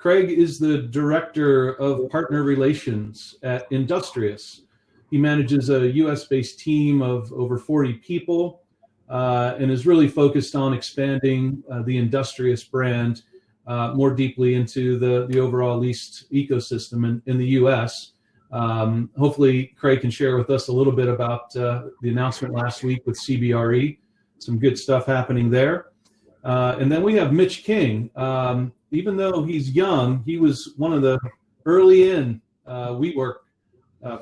Craig is the Director of Partner Relations at Industrious. He manages a US-based team of over 40 people and is really focused on expanding the Industrious brand more deeply into the overall leased ecosystem in the US. Hopefully, Craig can share with us a little bit about the announcement last week with CBRE. Some good stuff happening there. And then we have Mitch King. Even though he's young, he was one of the early in WeWork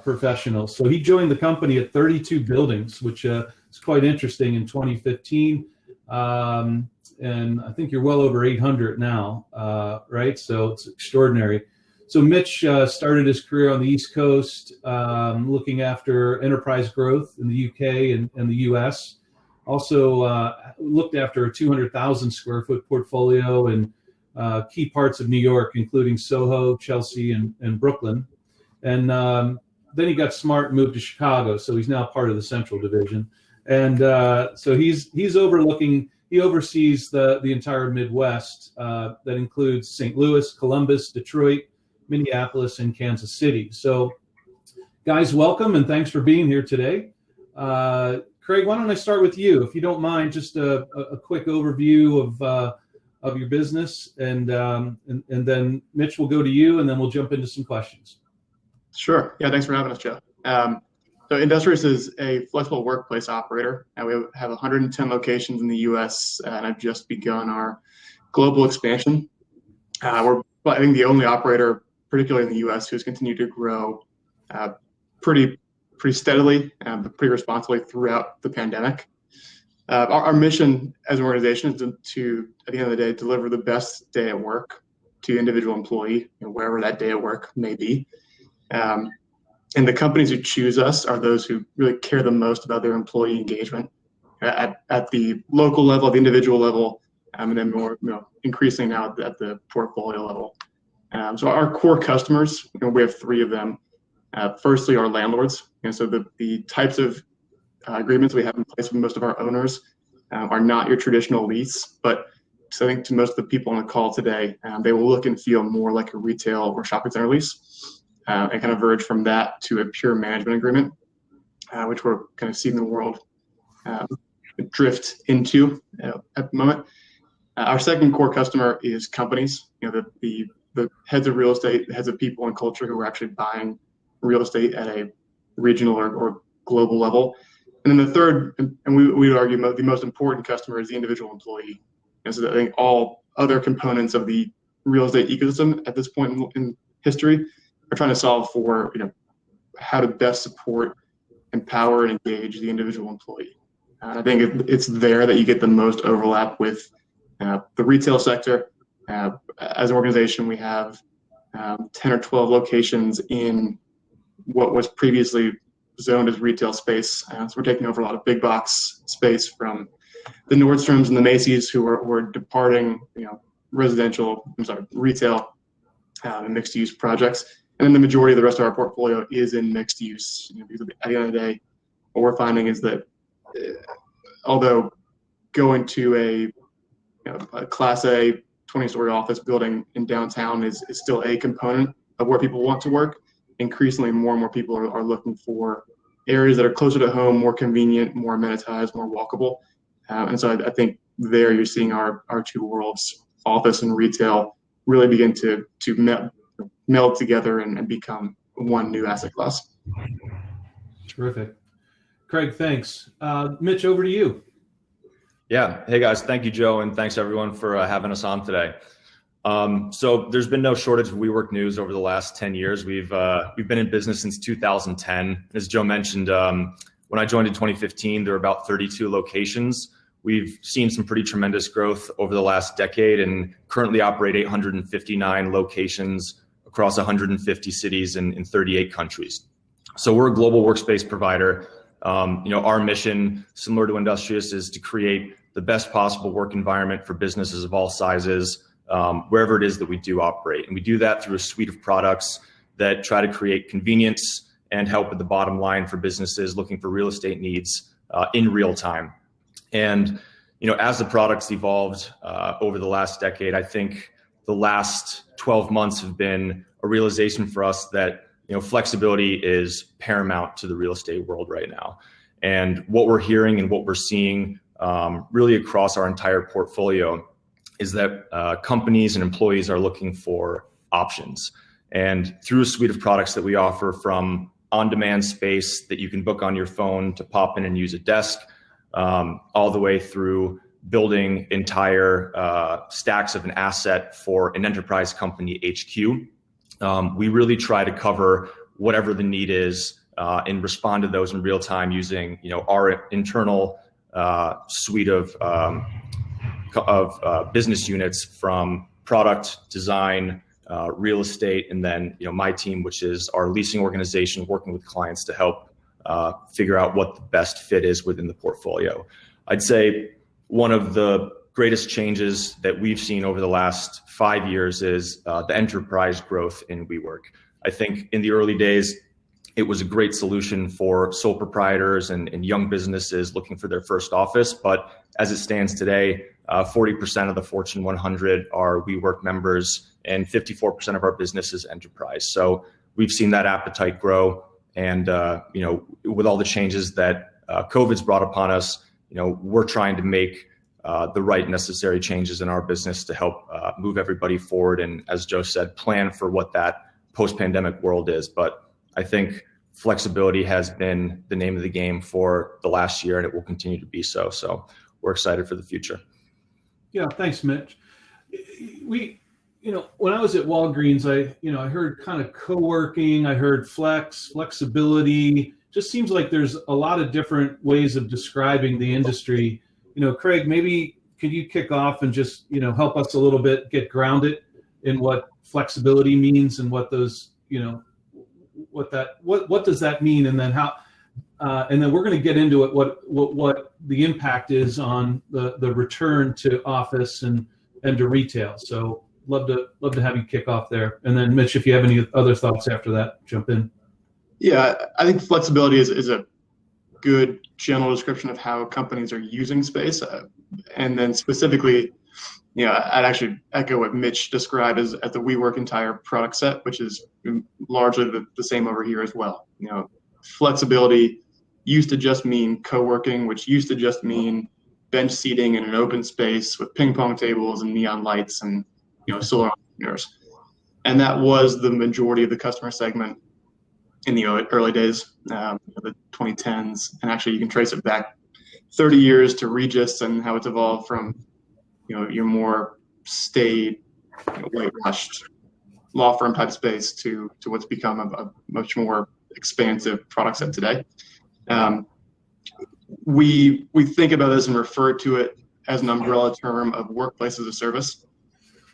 professionals. So he joined the company at 32 buildings, which is quite interesting in 2015. And I think you're well over 800 now, right? So it's extraordinary. So Mitch started his career on the East Coast, looking after enterprise growth in the UK and the US. Also looked after a 200,000 square foot portfolio in key parts of New York, including Soho, Chelsea, and Brooklyn. And then he got smart and moved to Chicago, so he's now part of the Central Division. And so he oversees the entire Midwest that includes St. Louis, Columbus, Detroit, Minneapolis, and Kansas City. So guys, welcome and thanks for being here today. Craig, why don't I start with you, if you don't mind, just a quick overview of your business, and then Mitch will go to you, and then we'll jump into some questions. Sure. Yeah, thanks for having us, Joe. So Industrious is a flexible workplace operator, and we have 110 locations in the U.S., and I've just begun our global expansion. We're, I think, the only operator, particularly in the U.S., who's continued to grow pretty steadily, but pretty responsibly throughout the pandemic. Our mission as an organization is to, at the end of the day, deliver the best day at work to the individual employee, wherever that day at work may be. And the companies who choose us are those who really care the most about their employee engagement at the local level, the individual level, and then more, increasing now at the portfolio level. So our core customers, we have three of them. Firstly, our landlords. So the types of agreements we have in place with most of our owners are not your traditional lease, but so I think to most of the people on the call today, they will look and feel more like a retail or shopping center lease, and kind of verge from that to a pure management agreement, which we're kind of seeing the world drift into at the moment. Our second core customer is companies, the heads of real estate, the heads of people and culture who are actually buying real estate at a regional or global level. And then the third, and we would argue the most important customer, is the individual employee. And so I think all other components of the real estate ecosystem at this point in history are trying to solve for, how to best support, empower, and engage the individual employee. I think it's there that you get the most overlap with the retail sector. As an organization, we have 10 or 12 locations in what was previously zoned as retail space. So we're taking over a lot of big box space from the Nordstroms and the Macy's, who are departing, retail and mixed use projects. And then the majority of the rest of our portfolio is in mixed use. Because at the end of the day, what we're finding is that although going to a Class A 20-story office building in downtown is still a component of where people want to work, increasingly more and more people are looking for areas that are closer to home, more convenient, more amenitized, more walkable. And so I think there you're seeing our two worlds, office and retail, really begin to meld together and become one new asset class. Terrific. Craig, thanks. Mitch, over to you. Yeah. Hey, guys. Thank you, Joe. And thanks, everyone, for having us on today. So there's been no shortage of WeWork news over the last 10 years. We've been in business since 2010. As Joe mentioned, when I joined in 2015, there were about 32 locations. We've seen some pretty tremendous growth over the last decade and currently operate 859 locations across 150 cities in 38 countries. So we're a global workspace provider. Our mission, similar to Industrious, is to create the best possible work environment for businesses of all sizes, wherever it is that we do operate. And we do that through a suite of products that try to create convenience and help with the bottom line for businesses looking for real estate needs in real time. And, as the products evolved over the last decade, I think the last 12 months have been a realization for us that, flexibility is paramount to the real estate world right now. And what we're hearing and what we're seeing really across our entire portfolio is that companies and employees are looking for options. And through a suite of products that we offer, from on-demand space that you can book on your phone to pop in and use a desk, all the way through building entire stacks of an asset for an enterprise company HQ. We really try to cover whatever the need is and respond to those in real time using, our internal suite of business units, from product design, real estate, and then, my team, which is our leasing organization, working with clients to help figure out what the best fit is within the portfolio. I'd say one of the greatest changes that we've seen over the last 5 years is the enterprise growth in WeWork. I think in the early days, it was a great solution for sole proprietors and young businesses looking for their first office. But as it stands today, 40% of the Fortune 100 are WeWork members, and 54% of our business is enterprise. So we've seen that appetite grow. And, with all the changes that COVID's brought upon us, we're trying to make the right necessary changes in our business to help move everybody forward. And as Joe said, plan for what that post-pandemic world is. But I think flexibility has been the name of the game for the last year, and it will continue to be so. So we're excited for the future. Yeah, thanks, Mitch. When I was at Walgreens, I heard kind of co-working, I heard flexibility. Just seems like there's a lot of different ways of describing the industry. Craig, maybe could you kick off and just, help us a little bit get grounded in what flexibility means and what those, what does that mean, and then how, and then we're going to get into it, what the impact is on the return to office and to retail. So love to have you kick off there. And then Mitch, if you have any other thoughts after that, jump in. Yeah, I think flexibility is a good general description of how companies are using space. And then specifically, I'd actually echo what Mitch described as the WeWork entire product set, which is largely the same over here as well. Flexibility used to just mean co-working, which used to just mean bench seating in an open space with ping pong tables and neon lights and, solar entrepreneurs. And that was the majority of the customer segment in the early days, the 2010s. And actually you can trace it back 30 years to Regis and how it's evolved from, your more staid, whitewashed law firm type space to what's become a much more expansive product set today. We think about this and refer to it as an umbrella term of workplace as a service.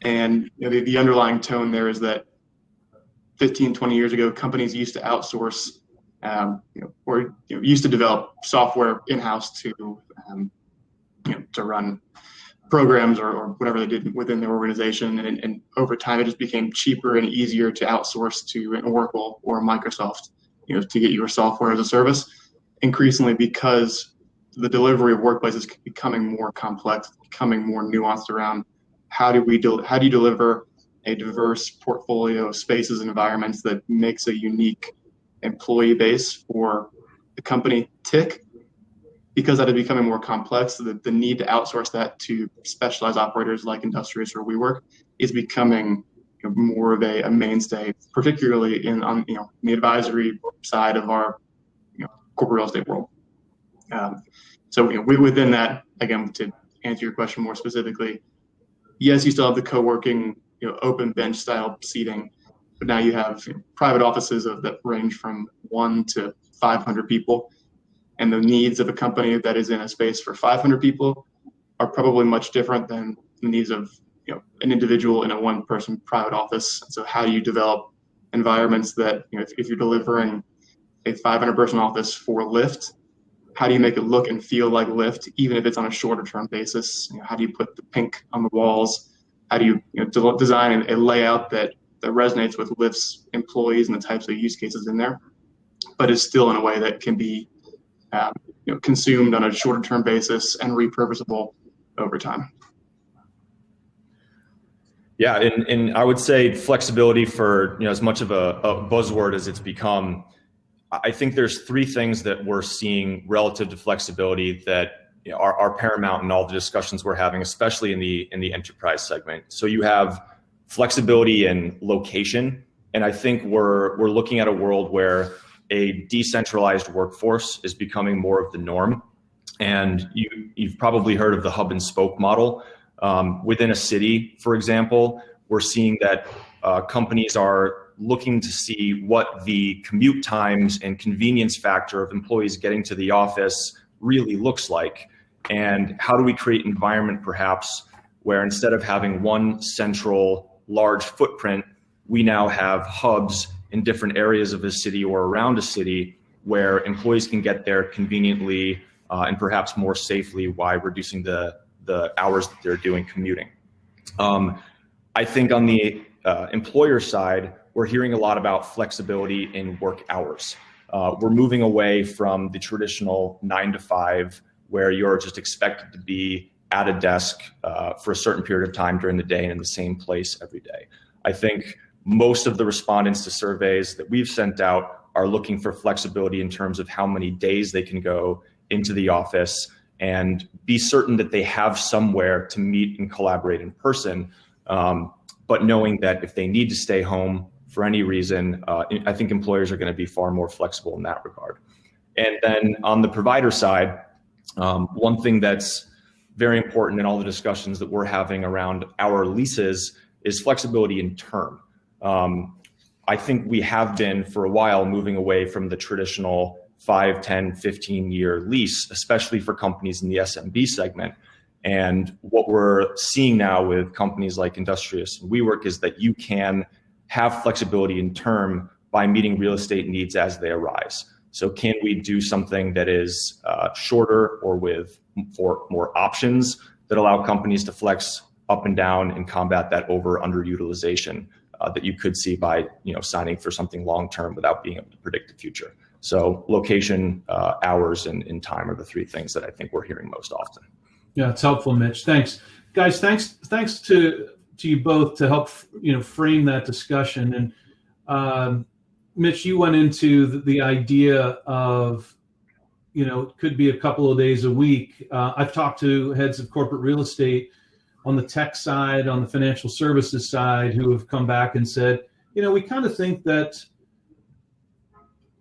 And the underlying tone there is that 15, 20 years ago, companies used to outsource, or used to develop software in-house to run programs or whatever they did within their organization. And over time, it just became cheaper and easier to outsource to an Oracle or a Microsoft, to get your software as a service. Increasingly, because the delivery of workplace is becoming more complex, becoming more nuanced around how do you deliver a diverse portfolio of spaces and environments that makes a unique employee base for the company tick. Because that is becoming more complex, the need to outsource that to specialized operators like Industrious or WeWork is becoming more of a mainstay, particularly on the advisory side of our corporate real estate world. So within that, again, to answer your question more specifically, yes, you still have the co-working, open bench style seating, but now you have private offices that range from 1 to 500 people. And the needs of a company that is in a space for 500 people are probably much different than the needs of an individual in a one-person private office. So how do you develop environments that, if you're delivering a 500-person office for Lyft, how do you make it look and feel like Lyft, even if it's on a shorter-term basis? How do you put the pink on the walls? How do you design a layout that resonates with Lyft's employees and the types of use cases in there, but is still in a way that can be consumed on a shorter term basis and repurposable over time? Yeah, and I would say flexibility, for as much of a buzzword as it's become, I think there's three things that we're seeing relative to flexibility that are paramount in all the discussions we're having, especially in the enterprise segment. So you have flexibility in location, and I think we're looking at a world where a decentralized workforce is becoming more of the norm. And you've probably heard of the hub and spoke model. Within a city, for example, we're seeing that companies are looking to see what the commute times and convenience factor of employees getting to the office really looks like. And how do we create an environment perhaps where instead of having one central large footprint, we now have hubs in different areas of a city or around a city where employees can get there conveniently and perhaps more safely while reducing the hours that they're doing commuting. I think on the employer side, we're hearing a lot about flexibility in work hours. We're moving away from the traditional 9 to 5, where you're just expected to be at a desk for a certain period of time during the day and in the same place every day. I think most of the respondents to surveys that we've sent out are looking for flexibility in terms of how many days they can go into the office and be certain that they have somewhere to meet and collaborate in person, but knowing that if they need to stay home for any reason, I think employers are going to be far more flexible in that regard. And then on the provider side, one thing that's very important in all the discussions that we're having around our leases is flexibility in term. I think we have been for a while moving away from the traditional 5, 10, 15-year lease, especially for companies in the SMB segment. And what we're seeing now with companies like Industrious and WeWork is that you can have flexibility in term by meeting real estate needs as they arise. So can we do something that is shorter or for more options that allow companies to flex up and down and combat that underutilization that you could see by signing for something long-term without being able to predict the future. So location, hours, and time are the three things that I think we're hearing most often. Yeah, it's helpful, Mitch. Thanks, guys. Thanks to you both to help frame that discussion. And Mitch, you went into the idea of it could be a couple of days a week. I've talked to heads of corporate real estate on the tech side, on the financial services side, who have come back and said, we kind of think that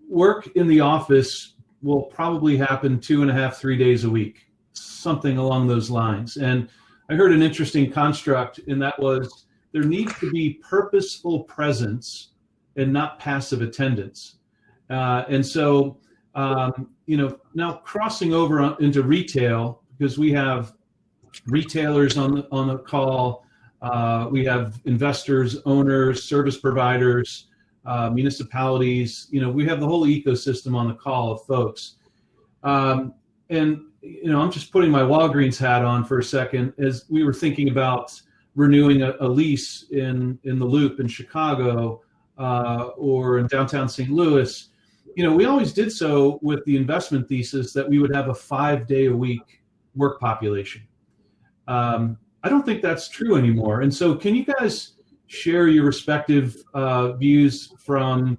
work in the office will probably happen 2.5, 3 days a week, something along those lines. And I heard an interesting construct, and that was there needs to be purposeful presence and not passive attendance. And so, now crossing over into retail, because we have retailers on the call, we have investors, owners, service providers, municipalities. We have the whole ecosystem on the call of folks. And I'm just putting my Walgreens hat on for a second as we were thinking about renewing a lease in the Loop in Chicago or in downtown St. Louis. We always did so with the investment thesis that we would have a 5-day-a-week work population. I don't think that's true anymore. And so can you guys share your respective views from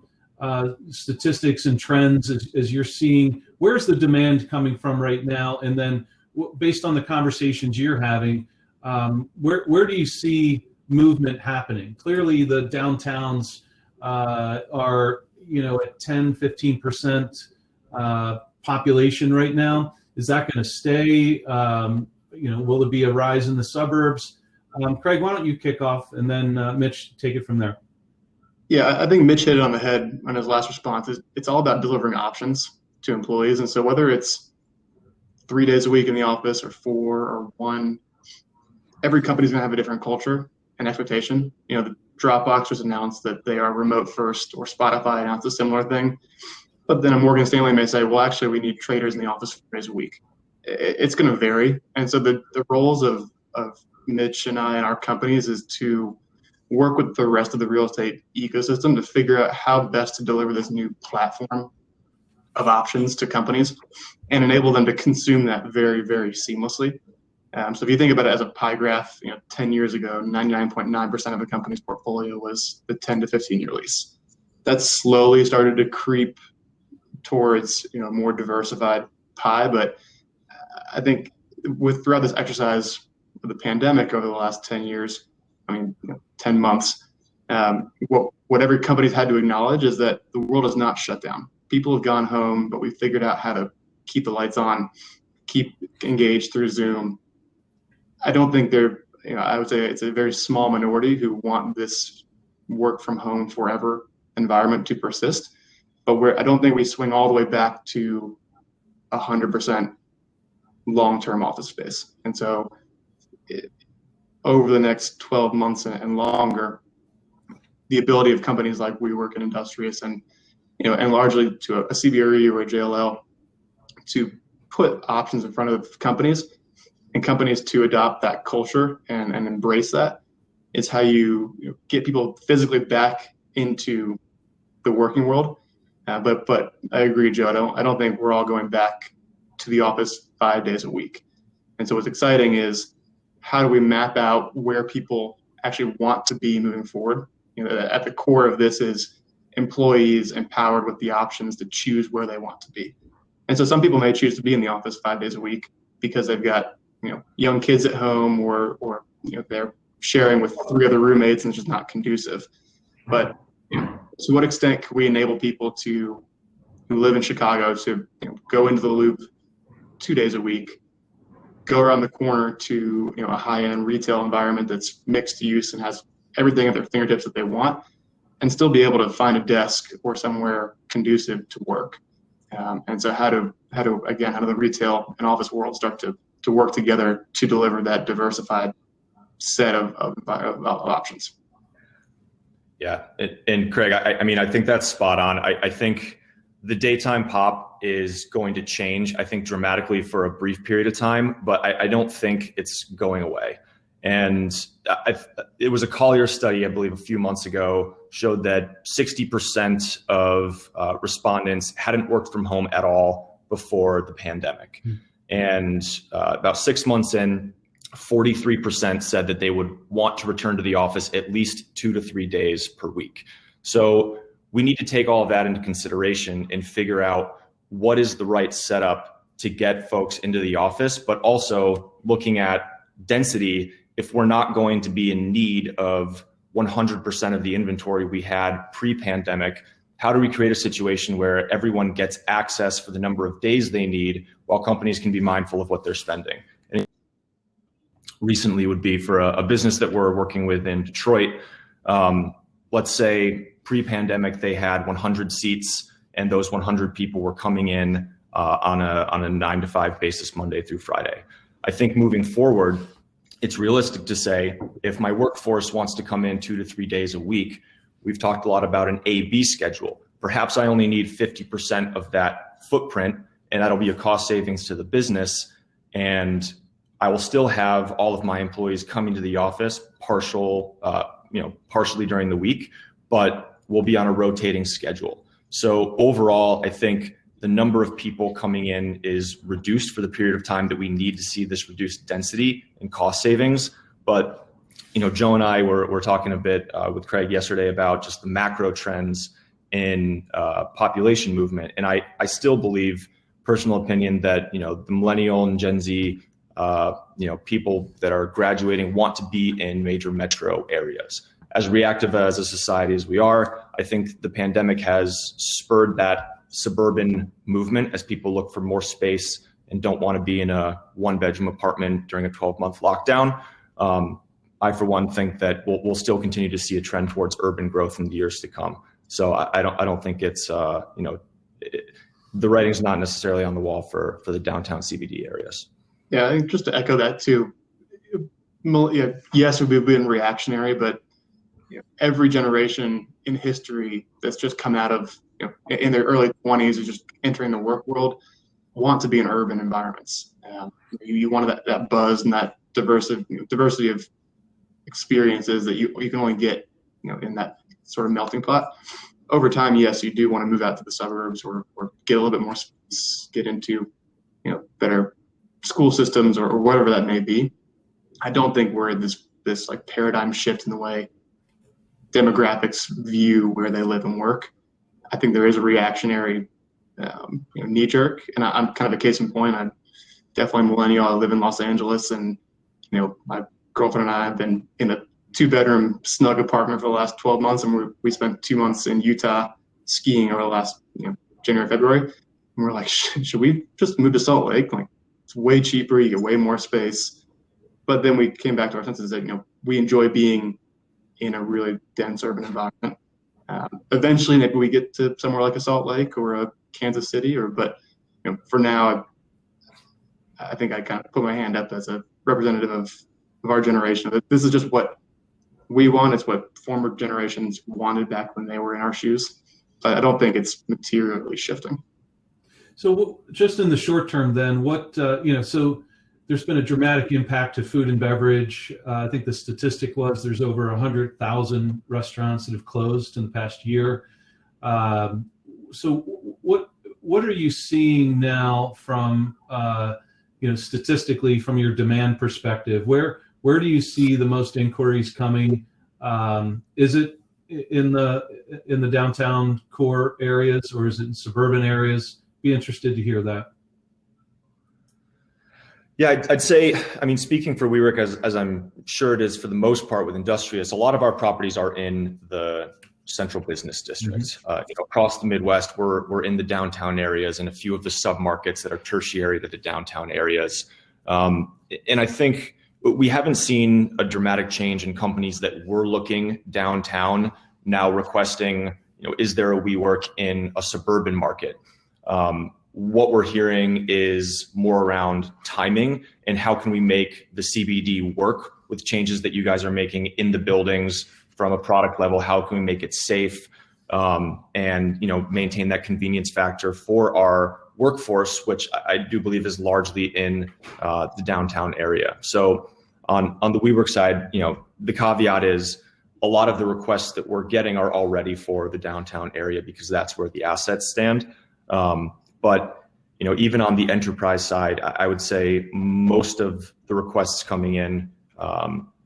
statistics and trends as you're seeing? Where's the demand coming from right now? And then based on the conversations you're having, where do you see movement happening? Clearly the downtowns are at 10, 15% population right now. Is that going to stay? Will it be a rise in the suburbs? Craig, why don't you kick off, and then Mitch, take it from there. Yeah, I think Mitch hit it on the head on his last response. It's all about delivering options to employees. And so whether it's 3 days a week in the office or 4 or 1, every company's gonna have a different culture and expectation. The Dropbox just announced that they are remote first, or Spotify announced a similar thing. But then a Morgan Stanley may say, well, actually, we need traders in the office 4 days a week. It's going to vary. And so the roles of Mitch and I and our companies is to work with the rest of the real estate ecosystem to figure out how best to deliver this new platform of options to companies and enable them to consume that very, very seamlessly. So if you think about it as a pie graph, 10 years ago, 99.9% of a company's portfolio was the 10 to 15-year lease. That's slowly started to creep towards a more diversified pie, but I think throughout this exercise of the pandemic over the last 10 years, 10 months, what every company's had to acknowledge is that the world is not shut down. People have gone home, but we figured out how to keep the lights on, keep engaged through Zoom. I don't think I would say it's a very small minority who want this work from home forever environment to persist. But I don't think we swing all the way back to 100% long-term office space. And so over the next 12 months and longer, the ability of companies like WeWork and Industrious and largely to a CBRE or a JLL to put options in front of companies and companies to adopt that culture and embrace that is how you get people physically back into the working world. But I agree, Joe. I don't think we're all going back to the office 5 days a week. And so what's exciting is how do we map out where people actually want to be moving forward? At the core of this is employees empowered with the options to choose where they want to be. And so some people may choose to be in the office 5 days a week because they've got young kids at home or they're sharing with 3 other roommates and it's just not conducive. But to what extent can we enable people who live in Chicago to go into the Loop 2 days a week, go around the corner to a high-end retail environment that's mixed use and has everything at their fingertips that they want, and still be able to find a desk or somewhere conducive to work. And so how do the retail and office world start to work together to deliver that diversified set of options? Yeah, and Craig, I think that's spot on. I think the daytime pop is going to change, I think, dramatically for a brief period of time, but I don't think it's going away. And it was a Collier study, I believe, a few months ago, showed that 60% of respondents hadn't worked from home at all before the pandemic. And about 6 months in, 43% said that they would want to return to the office at least 2 to 3 days per week. So we need to take all of that into consideration and figure out what is the right setup to get folks into the office, but also looking at density. If we're not going to be in need of 100% of the inventory we had pre-pandemic, how do we create a situation where everyone gets access for the number of days they need while companies can be mindful of what they're spending? And recently would be for a business that we're working with in Detroit. Let's say pre-pandemic, they had 100 seats and those 100 people were coming in on a 9 to 5 basis Monday through Friday. I think moving forward, it's realistic to say if my workforce wants to come in 2 to 3 days a week, we've talked a lot about an A-B schedule. Perhaps I only need 50% of that footprint, and that'll be a cost savings to the business. And I will still have all of my employees coming to the office partially during the week, but we'll be on a rotating schedule. So overall, I think the number of people coming in is reduced for the period of time that we need to see this reduced density and cost savings. But Joe and I were talking a bit with Craig yesterday about just the macro trends in population movement. And I still believe, personal opinion, that the millennial and Gen Z people that are graduating want to be in major metro areas. As reactive as a society as we are, I think the pandemic has spurred that suburban movement as people look for more space and don't want to be in a 1-bedroom apartment during a 12-month lockdown. I, for one, think that we'll still continue to see a trend towards urban growth in the years to come. So I don't think it's the writing's not necessarily on the wall for the downtown CBD areas. Yeah, I think just to echo that too. Yes, we've been reactionary, but every generation in history that's just come out of in their early 20s or just entering the work world want to be in urban environments. You want that buzz and that diversity of experiences that you can only get in that sort of melting pot. Over time, yes, you do want to move out to the suburbs or get a little bit more space, get into better school systems or whatever that may be. I don't think we're in this like paradigm shift in the way demographics view where they live and work. I think there is a reactionary knee jerk, and I'm kind of a case in point. I'm definitely a millennial. I live in Los Angeles, and my girlfriend and I have been in a 2-bedroom snug apartment for the last 12 months, and we spent 2 months in Utah skiing over the last January, February, and we're like, should we just move to Salt Lake? Like, it's way cheaper, you get way more space. But then we came back to our senses that we enjoy being in a really dense urban environment. Eventually, maybe we get to somewhere like a Salt Lake or a Kansas City, but for now, I think I kind of put my hand up as a representative of our generation. This is just what we want. It's what former generations wanted back when they were in our shoes. But I don't think it's materially shifting. So just in the short term, then, what so there's been a dramatic impact to food and beverage. I think the statistic was there's over 100,000 restaurants that have closed in the past year. So what are you seeing now from statistically from your demand perspective? Where do you see the most inquiries coming? Is it in the downtown core areas, or is it in suburban areas? Be interested to hear that. Yeah, I'd say, speaking for WeWork, as I'm sure it is for the most part with Industrious, a lot of our properties are in the central business districts. Mm-hmm. Across the Midwest, we're in the downtown areas and a few of the submarkets that are tertiary to the downtown areas. And I think we haven't seen a dramatic change in companies that were looking downtown now requesting, is there a WeWork in a suburban market? What we're hearing is more around timing and how can we make the CBD work with changes that you guys are making in the buildings from a product level. How can we make it safe and maintain that convenience factor for our workforce, which I do believe is largely in the downtown area. So on the WeWork side, the caveat is a lot of the requests that we're getting are already for the downtown area because that's where the assets stand. But even on the enterprise side, I would say most of the requests coming in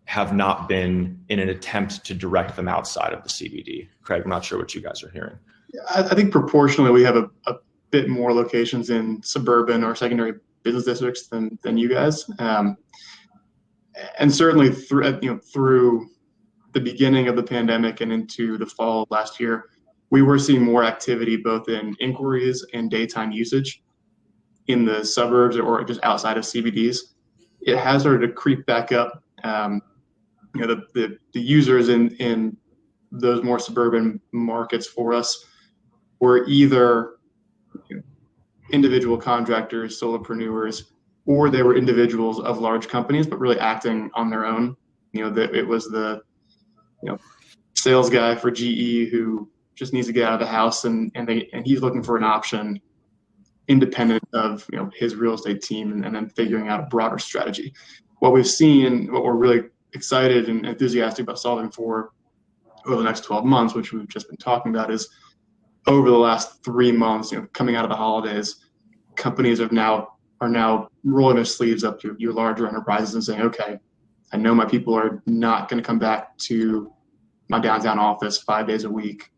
have not been in an attempt to direct them outside of the CBD. Craig, I'm not sure what you guys are hearing. I think proportionally we have a bit more locations in suburban or secondary business districts than you guys, and certainly through the beginning of the pandemic and into the fall of last year, we were seeing more activity both in inquiries and daytime usage in the suburbs or just outside of CBDs. It has started to creep back up. The users in those more suburban markets for us were either individual contractors, solopreneurs, or they were individuals of large companies, but really acting on their own. It was the sales guy for GE who just needs to get out of the house, and he's looking for an option independent of his real estate team, and then figuring out a broader strategy. What we've seen, what we're really excited and enthusiastic about solving for over the next 12 months, which we've just been talking about, is over the last 3 months, coming out of the holidays, companies are now rolling their sleeves up to your larger enterprises and saying, okay, I know my people are not going to come back to my downtown office 5 days a week.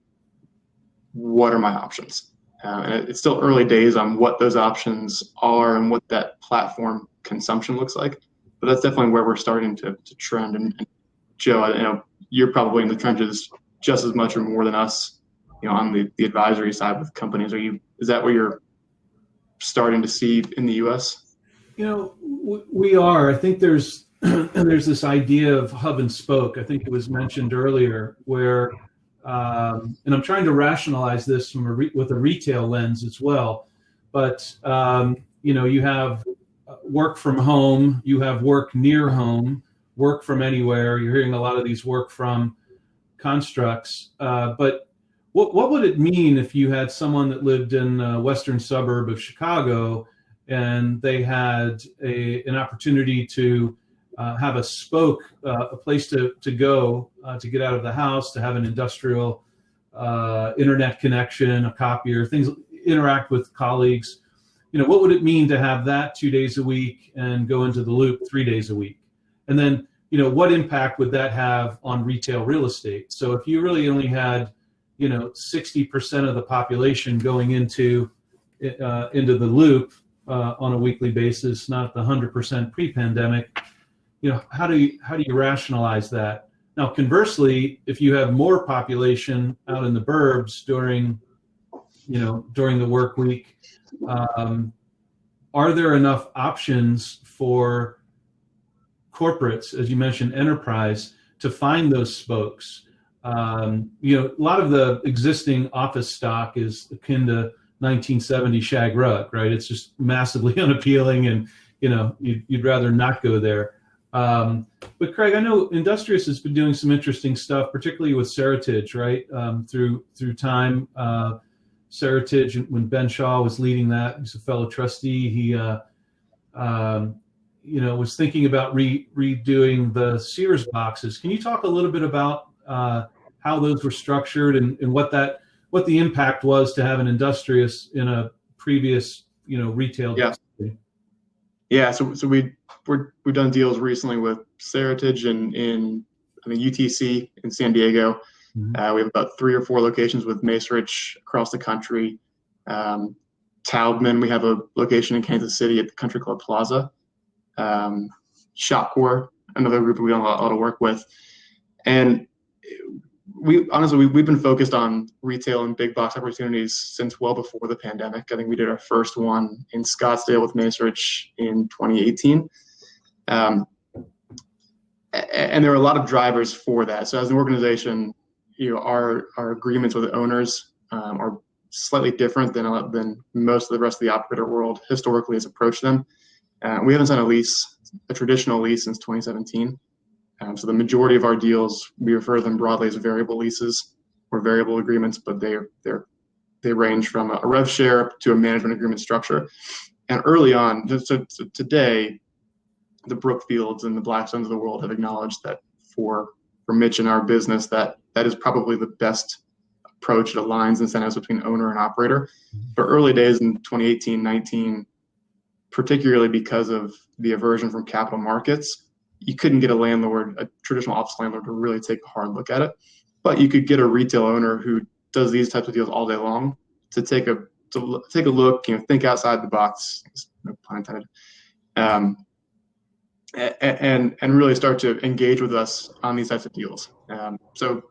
What are my options? And it's still early days on what those options are and what that platform consumption looks like. But that's definitely where we're starting to trend. And Joe, you're probably in the trenches just as much or more than us, on the advisory side with companies. Is that what you're starting to see in the U.S.? We are. I think there's this idea of hub and spoke. I think it was mentioned earlier, where and I'm trying to rationalize this with a retail lens as well. But you have work from home, you have work near home, work from anywhere. You're hearing a lot of these work from constructs. But what would it mean if you had someone that lived in a western suburb of Chicago and they had an opportunity to have a spoke, a place to go to get out of the house, to have an industrial internet connection, a copier, things, interact with colleagues. what would it mean to have that 2 days a week and go into the loop 3 days a week? And then, what impact would that have on retail real estate? So if you really only had, 60% of the population going into the loop on a weekly basis, not the 100% pre-pandemic, how do you rationalize that? Now, conversely, if you have more population out in the burbs during the work week, are there enough options for corporates, as you mentioned, enterprise, to find those spokes? A lot of the existing office stock is akin to 1970 shag rug, right? It's just massively unappealing, and you'd rather not go there. But Craig, I know Industrious has been doing some interesting stuff, particularly with Seritage, right? Through time, Seritage, when Ben Shaw was leading that, he's a fellow trustee. He was thinking about redoing the Sears boxes. Can you talk a little bit about how those were structured and what the impact was to have an Industrious in a previous retail? Yeah. So we've done deals recently with Seritage in UTC in San Diego. Mm-hmm. We have about 3 or 4 locations with Macerich across the country. Taubman, we have a location in Kansas City at the Country Club Plaza. Shopcore, another group we do a lot of work with. And we've been focused on retail and big box opportunities since well before the pandemic. I think we did our first one in Scottsdale with Macerich in 2018. And there are a lot of drivers for that. So as an organization, our agreements with the owners are slightly different than most of the rest of the operator world historically has approached them. We haven't signed a traditional lease since 2017. So the majority of our deals, we refer to them broadly as variable leases or variable agreements, but they range from a rev share to a management agreement structure. And early on, so today, the Brookfields and the Blackstones of the world have acknowledged that for Mitch and our business, that is probably the best approach. It aligns incentives between owner and operator. But early days in 2018, 19, particularly because of the aversion from capital markets, you couldn't get a traditional office landlord, to really take a hard look at it. But you could get a retail owner who does these types of deals all day long to take a look, think outside the box, no pun intended, and really start to engage with us on these types of deals. So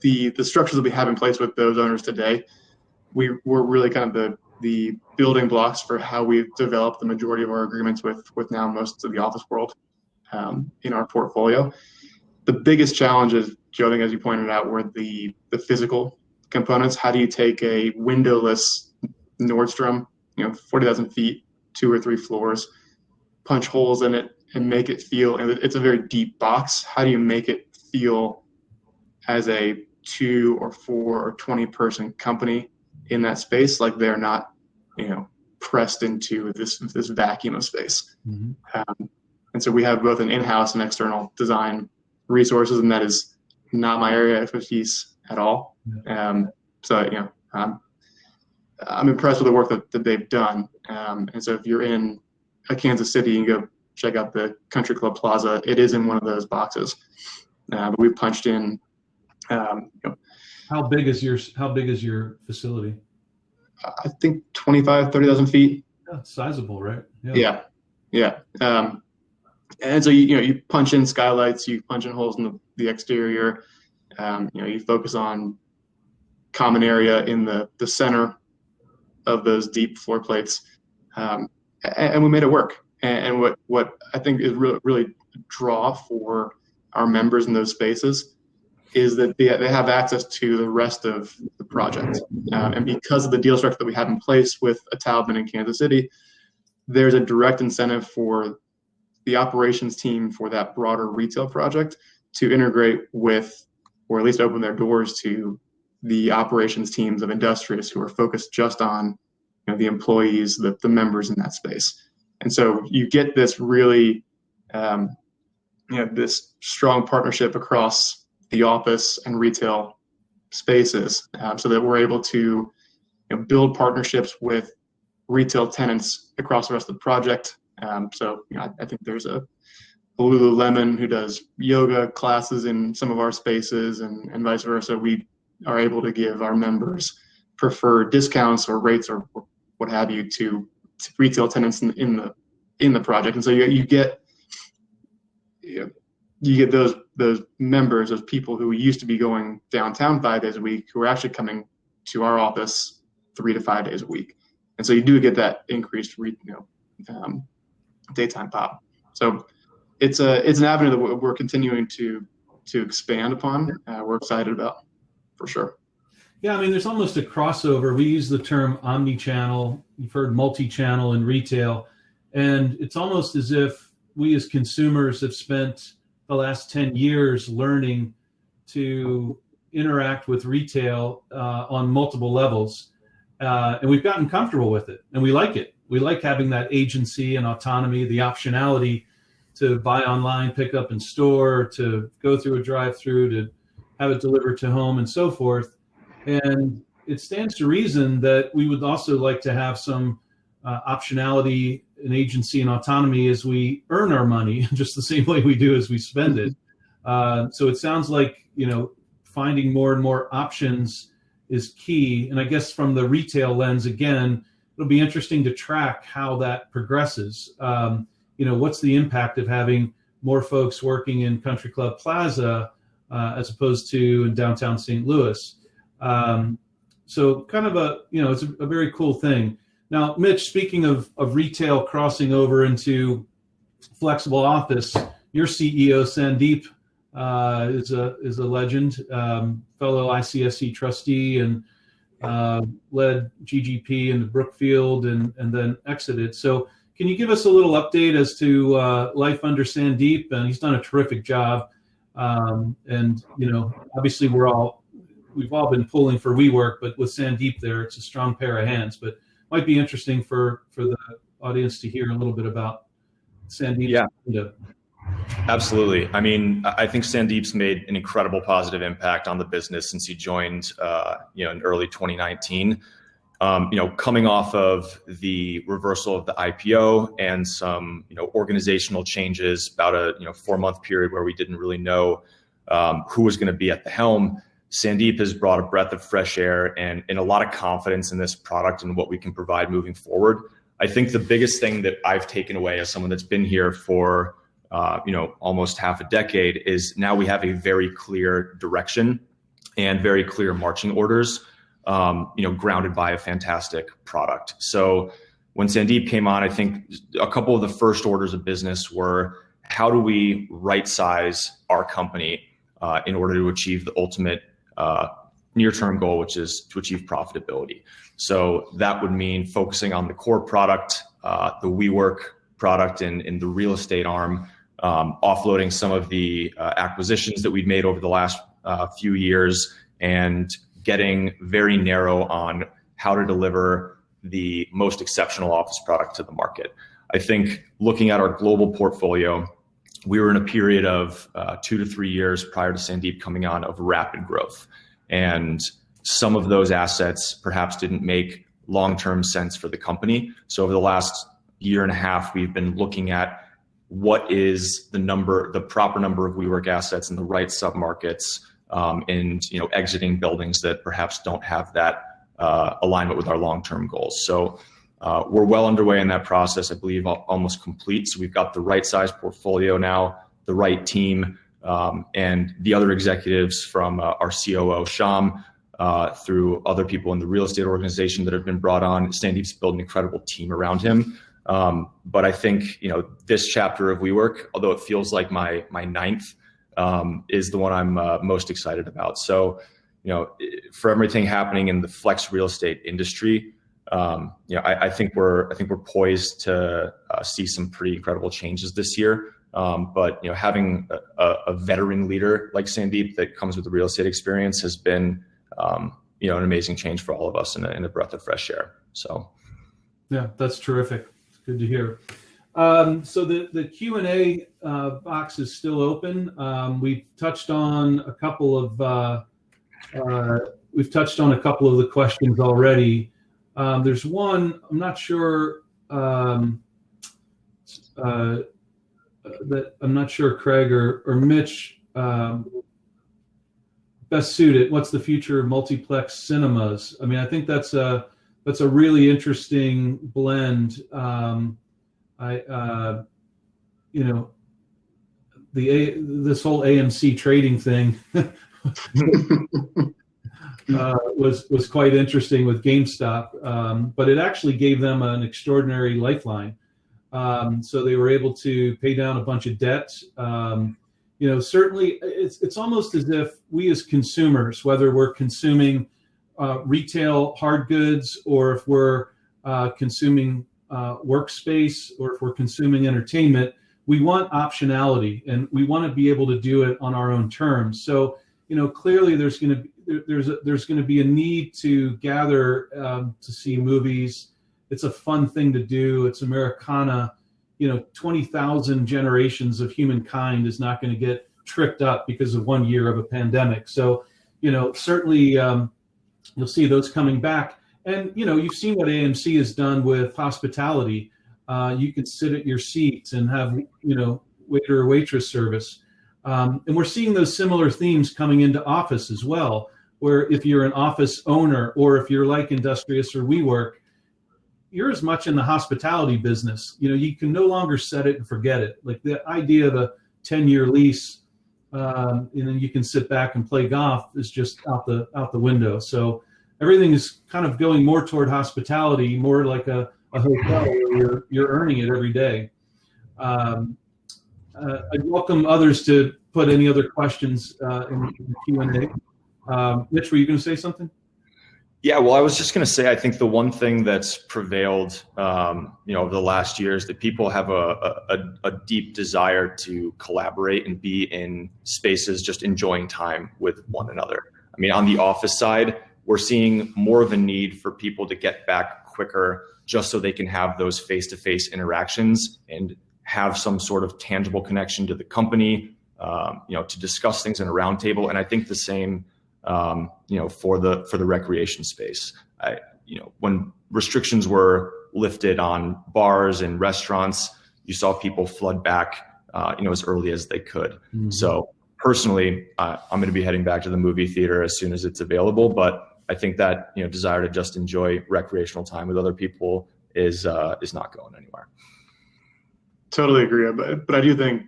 the structures that we have in place with those owners today, we're really kind of the building blocks for how we've developed the majority of our agreements with now most of the office world in our portfolio. The biggest challenges, Joe, I think, as you pointed out, were the physical components. How do you take a windowless Nordstrom, 40,000 feet, 2 or 3 floors, punch holes in it, and make it feel, and it's a very deep box. How do you make it feel as a 2 or 4 or 20 person company in that space, like they're not, pressed into this vacuum of space? Mm-hmm. And so we have both an in-house and external design resources, and that is not my area of expertise at all. Yeah. I'm impressed with the work that they've done. And so if you're in Kansas City, you can go check out the Country Club Plaza. It is in one of those boxes. But we punched in. How big is your facility? I think 30,000 feet. Yeah, sizable, right? Yeah. And so you punch in skylights, you punch in holes in the exterior. You focus on common area in the center of those deep floor plates, and we made it work. And what I think is really a draw for our members in those spaces is that they have access to the rest of the project. And because of the deal structure that we have in place with a Taubman in Kansas City, there's a direct incentive for the operations team for that broader retail project to integrate with, or at least open their doors to, the operations teams of Industrious, who are focused just on the employees, the members in that space. And so you get this really, this strong partnership across the office and retail spaces, so that we're able to build partnerships with retail tenants across the rest of the project. So I think there's a Lululemon who does yoga classes in some of our spaces, and vice versa. We are able to give our members preferred discounts or rates or what have you to retail tenants in the project. And so you get those members, those people who used to be going downtown 5 days a week, who are actually coming to our office 3 to 5 days a week. And so you do get that increased daytime pop. So it's an avenue that we're continuing to expand upon. We're excited about, for sure. Yeah, I mean, there's almost a crossover. We use the term omni-channel. You've heard multi-channel in retail, and it's almost as if we as consumers have spent the last 10 years learning to interact with retail on multiple levels, and we've gotten comfortable with it, and we like it. We like having that agency and autonomy, the optionality to buy online, pick up in store, to go through a drive-through, to have it delivered to home, and so forth. And it stands to reason that we would also like to have some optionality and agency and autonomy as we earn our money, just the same way we do as we spend it. So it sounds like, finding more and more options is key. And I guess from the retail lens, again, it'll be interesting to track how that progresses. What's the impact of having more folks working in Country Club Plaza as opposed to in downtown St. Louis? So kind of it's a very cool thing. Now, Mitch, speaking of retail crossing over into flexible office, your CEO, Sandeep, is a legend, fellow ICSC trustee, and led GGP into Brookfield and then exited. So can you give us a little update as to life under Sandeep? And he's done a terrific job. And obviously we've all been pulling for WeWork, but with Sandeep there, it's a strong pair of hands. But might be interesting for the audience to hear a little bit about Sandeep. Yeah, absolutely. I mean, I think Sandeep's made an incredible positive impact on the business since he joined, in early 2019. Coming off of the reversal of the IPO and some, organizational changes, about a 4-month period where we didn't really know who was going to be at the helm. Sandeep has brought a breath of fresh air and a lot of confidence in this product and what we can provide moving forward. I think the biggest thing that I've taken away as someone that's been here for almost half a decade is now we have a very clear direction and very clear marching orders, grounded by a fantastic product. So when Sandeep came on, I think a couple of the first orders of business were, how do we right size our company in order to achieve the ultimate near-term goal, which is to achieve profitability. So that would mean focusing on the core product, the WeWork product in the real estate arm, offloading some of the acquisitions that we'd made over the last few years, and getting very narrow on how to deliver the most exceptional office product to the market. I think looking at our global portfolio, we were in a period of 2 to 3 years prior to Sandeep coming on of rapid growth. And some of those assets perhaps didn't make long-term sense for the company. So over the last year and a half, we've been looking at what is the proper number of WeWork assets in the right submarkets, and exiting buildings that perhaps don't have that alignment with our long-term goals. So we're well underway in that process, I believe almost complete. So we've got the right size portfolio now, the right team, and the other executives from our COO, Sham, through other people in the real estate organization that have been brought on. Sandeep's built an incredible team around him. But I think, this chapter of WeWork, although it feels like my ninth, is the one I'm most excited about. So, for everything happening in the flex real estate industry, I think we're poised to see some pretty incredible changes this year. But having a veteran leader like Sandeep that comes with the real estate experience has been an amazing change for all of us and a breath of fresh air. So, yeah, that's terrific. It's good to hear. So the Q&A box is still open. We've touched on a couple of the questions already. There's one, I'm not sure, that I'm not sure Craig or Mitch best suited. What's the future of multiplex cinemas? I mean, I think that's a really interesting blend. This whole AMC trading thing was quite interesting with GameStop, but it actually gave them an extraordinary lifeline. So they were able to pay down a bunch of debt. Certainly it's almost as if we as consumers, whether we're consuming retail hard goods or if we're consuming workspace or if we're consuming entertainment, we want optionality and we want to be able to do it on our own terms. So, clearly there's going to be a need to gather to see movies. It's a fun thing to do. It's Americana. 20,000 generations of humankind is not going to get tripped up because of 1 year of a pandemic. So, certainly you'll see those coming back. And, you've seen what AMC has done with hospitality. You can sit at your seats and have, waiter or waitress service. And we're seeing those similar themes coming into office as well, where if you're an office owner or if you're like Industrious or WeWork, you're as much in the hospitality business. You can no longer set it and forget it. Like the idea of a 10-year lease, and then you can sit back and play golf is just out the window. So everything is kind of going more toward hospitality, more like a hotel where you're earning it every day. I'd welcome others to put any other questions in the Q&A. Mitch, were you going to say something? Yeah, well, I was just going to say, I think the one thing that's prevailed, over the last year is that people have a deep desire to collaborate and be in spaces just enjoying time with one another. I mean, on the office side, we're seeing more of a need for people to get back quicker just so they can have those face-to-face interactions and have some sort of tangible connection to the company, to discuss things in a roundtable. And I think the same for the recreation space. When restrictions were lifted on bars and restaurants, you saw people flood back, as early as they could. Mm-hmm. So personally, I'm going to be heading back to the movie theater as soon as it's available. But I think that desire to just enjoy recreational time with other people is not going anywhere. Totally agree, but I do think,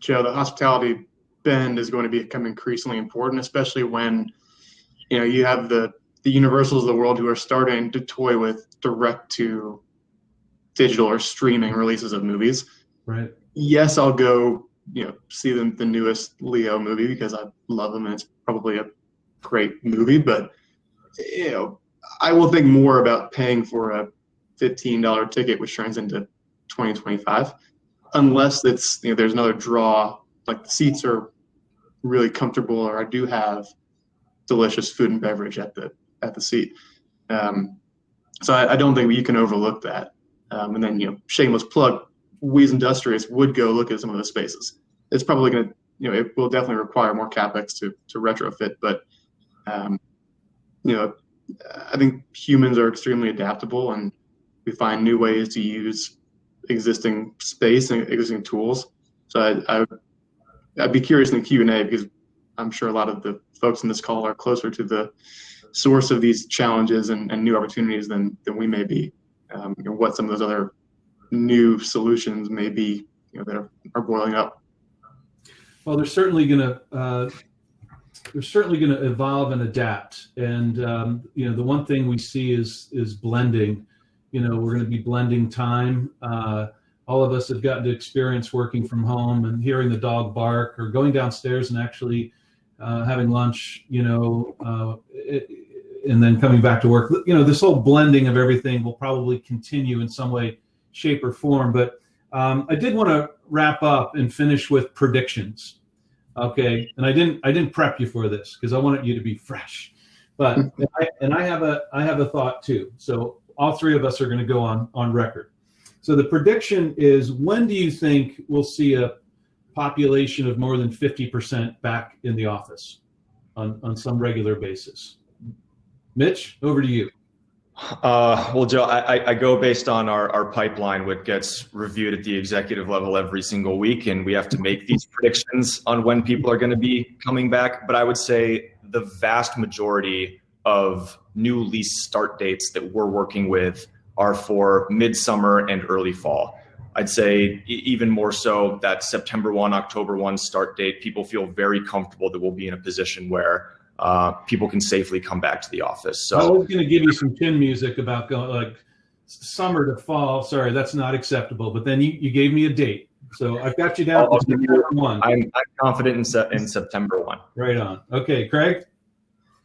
Joe, the hospitality bend is going to become increasingly important, especially when you have the Universals of the world who are starting to toy with direct to digital or streaming releases of movies. Right. Yes, I'll go see the newest Leo movie because I love them and it's probably a great movie, but I will think more about paying for a $15 ticket which turns into $20-25, unless it's there's another draw, like the seats are really comfortable or I do have delicious food and beverage at the seat. So I don't think you can overlook that. And then shameless plug, we as Industrious would go look at some of those spaces. It's probably going to it will definitely require more capex to retrofit, but I think humans are extremely adaptable and we find new ways to use existing space and existing tools. So I'd be curious in the Q&A because I'm sure a lot of the folks in this call are closer to the source of these challenges and new opportunities than we may be. What some of those other new solutions may be that are boiling up. Well, they're certainly going to evolve and adapt. And the one thing we see is blending. We're going to be blending time. All of us have gotten to experience working from home and hearing the dog bark or going downstairs and actually having lunch, and then coming back to work. This whole blending of everything will probably continue in some way, shape, or form. But I did want to wrap up and finish with predictions. Okay, and I didn't prep you for this because I wanted you to be fresh. But I have a thought too. So all three of us are going to go on record. So the prediction is, when do you think we'll see a population of more than 50% back in the office on some regular basis? Mitch, over to you. Well, Joe, I go based on our pipeline, which gets reviewed at the executive level every single week, and we have to make these predictions on when people are going to be coming back. But I would say the vast majority of new lease start dates that we're working with are for midsummer and early fall. I'd say even more so that September 1, October 1 start date, people feel very comfortable that we'll be in a position where people can safely come back to the office. So I was going to give you some chin music about going like summer to fall. Sorry, that's not acceptable. But then you gave me a date, so I've got you down to September 1. I'm confident in September 1. Right on. Okay, Craig.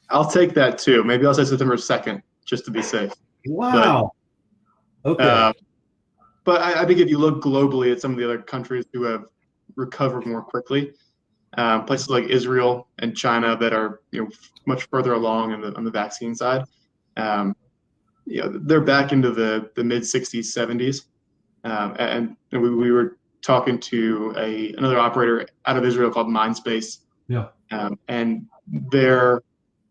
I'll take that too. Maybe I'll say September 2nd, just to be safe. Wow. Okay. But I think if you look globally at some of the other countries who have recovered more quickly, places like Israel and China that are much further along on the vaccine side, they're back into the mid 60s, 70s, and we were talking to another operator out of Israel called Mindspace, and their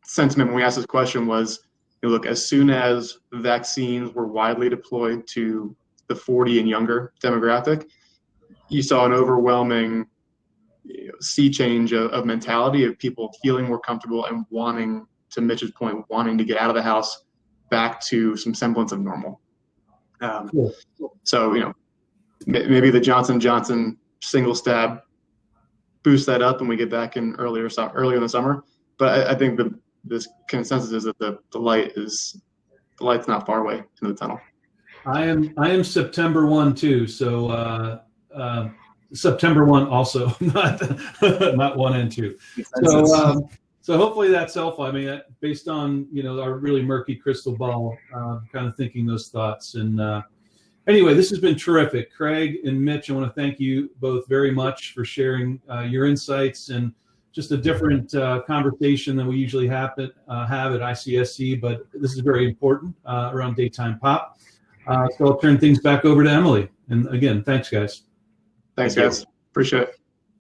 sentiment when we asked this question was, look, as soon as vaccines were widely deployed to the 40 and younger demographic, you saw an overwhelming sea change of mentality of people feeling more comfortable and wanting, to Mitch's point, wanting to get out of the house back to some semblance of normal. Cool. So, maybe the Johnson & Johnson single stab boost that up and we get back in earlier in the summer. But I think this consensus is that the light's not far away into the tunnel. I am September 1 too. So September 1 also, not 1 and 2. So hopefully that's helpful. I mean, based on our really murky crystal ball, kind of thinking those thoughts. And anyway, this has been terrific, Craig and Mitch. I want to thank you both very much for sharing your insights and just a different conversation than we usually have at ICSC. But this is very important around daytime pop. So I'll turn things back over to Emily. And again, thanks, guys. Thanks, guys. Appreciate it.